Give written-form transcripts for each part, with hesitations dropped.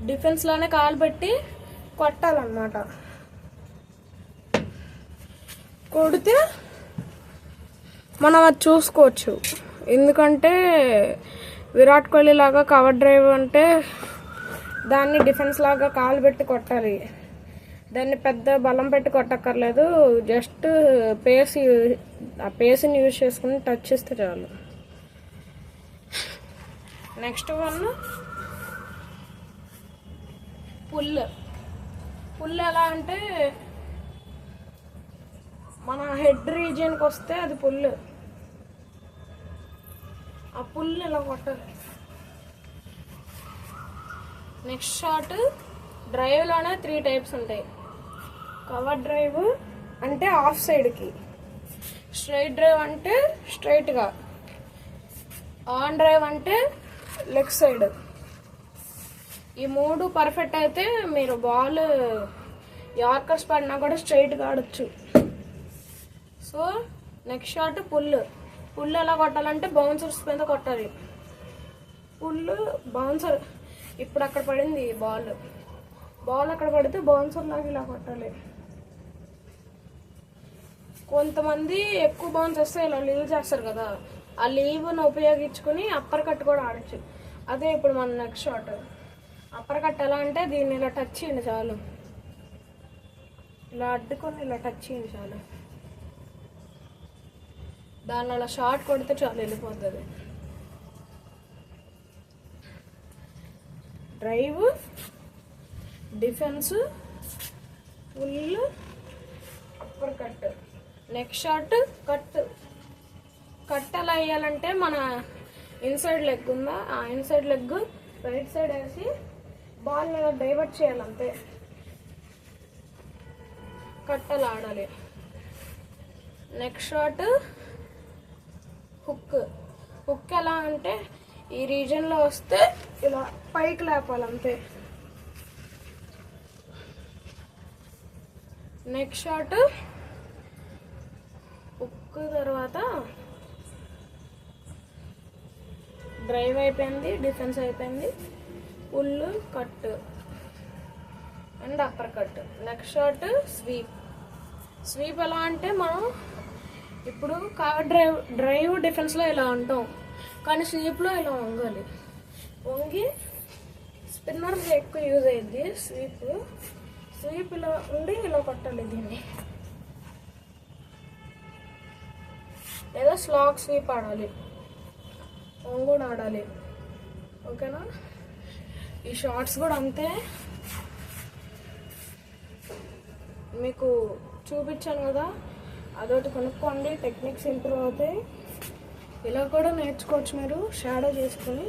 డిఫెన్స్లోనే కాలు పెట్టి కొట్టాలన్నమాట. కొడితే మనం అది చూసుకోవచ్చు. ఎందుకంటే విరాట్ కోహ్లీ లాగా కవర్ డ్రైవ్ అంటే దాన్ని డిఫెన్స్ లాగా కాలు పెట్టి కొట్టాలి. దాన్ని పెద్ద బలం పెట్టి కొట్టక్కర్లేదు. జస్ట్ ఆ పేస్ని యూజ్ చేసుకుని టచ్ చేస్తే చాలు. నెక్స్ట్ వన్ పుల్ ఎలా అంటే మన హెడ్ రీజియన్కి వస్తే అది పుల్. ఆ పుల్ ఇలా కొట్టాలి. నెక్స్ట్ షాట్ డ్రైవ్లోనే 3 టైప్స్ ఉంటాయి. కవర్ డ్రైవ్ అంటే ఆఫ్ సైడ్కి, స్ట్రైట్ డ్రైవ్ అంటే స్ట్రైట్గా, ఆన్ డ్రైవ్ అంటే లెగ్ సైడ్. ఈ 3 పర్ఫెక్ట్ అయితే మీరు బాల్ యార్కర్స్ పడినా కూడా స్ట్రైట్గా ఆడొచ్చు. సో నెక్స్ట్ షాట్ పుల్ ఎలా కొట్టాలంటే బౌన్సర్స్ మీద కొట్టాలి. బౌన్సర్ ఇప్పుడు అక్కడ పడింది బాల్ అక్కడ పడితే బౌన్సర్ లాగా ఇలా కొట్టాలి. కొంతమంది ఎక్కువ బౌన్స్ వస్తే ఇలా లీవ్ చేస్తారు కదా, ఆ లీవ్ను ఉపయోగించుకుని అప్పర్ కట్ కూడా ఆడచ్చు. అదే ఇప్పుడు మన నెక్స్ట్ షాట్. అప్పర్ కట్ ఎలా అంటే దీన్ని ఇలా టచ్ చేయండి చాలు, ఇలా అడ్డుకొని ఇలా టచ్ చేయండి చాలు. దాన్ని అలా షార్ట్ కొడితే చాలు, వెళ్ళిపోతుంది. Drive, defence, full, upper cut. Next shot cut ఎలా వేయాలంటే మన ఇన్సైడ్ లెగ్ ఉందా, ఆ ఇన్సైడ్ లెగ్ రైట్ సైడ్ వేసి బాల్ డైవర్ట్ చేయాలి, అంతే. కట్ అలా ఆడాలి. నెక్స్ట్ షాట్ హుక్ ఎలా అంటే ఈ రీజన్లో వస్తే ఇలా పైకి లేపాలి, అంతే. నెక్స్ట్ షాట్ హుక్ తర్వాత డ్రైవ్ అయిపోయింది, డిఫెన్స్ అయిపోయింది, pull, cut and upper cut. Next shot sweep ఎలా అంటే మనం ఇప్పుడు కవర్ డ్రైవ్ డిఫెన్స్లో ఇలా ఉంటాం, కానీ స్వీప్లో ఇలా వంగి స్పిన్నర్స్ ఎక్కువ యూజ్ అయ్యింది. స్వీప్ ఇలా ఉండి ఇలా కొట్టాలి దీన్ని, లేదా స్లాగ్ స్వీప్ ఆడాలి, కూడా ఆడాలి. ఓకేనా? ఈ షార్ట్స్ కూడా అంతే, మీకు చూపించాను కదా, అదొకటి కొనుక్కోండి. టెక్నిక్స్ ఇంప్రూవ్ అవుతాయి. ఇలా కూడా నేర్చుకోవచ్చు మీరు షాడో చేసుకుని.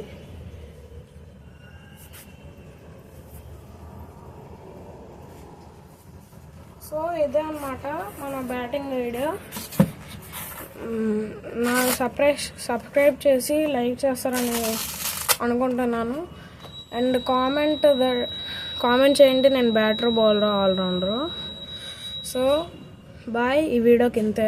సో ఇదే అన్నమాట మన బ్యాటింగ్ వీడియో. నా సబ్స్క్రైబ్ చేసి లైక్ చేస్తారని అనుకుంటున్నాను. అండ్ కామెంట్ చేయండి, నేను batter bowler all rounder. So bye. ఈ వీడియోకి ఇంతే.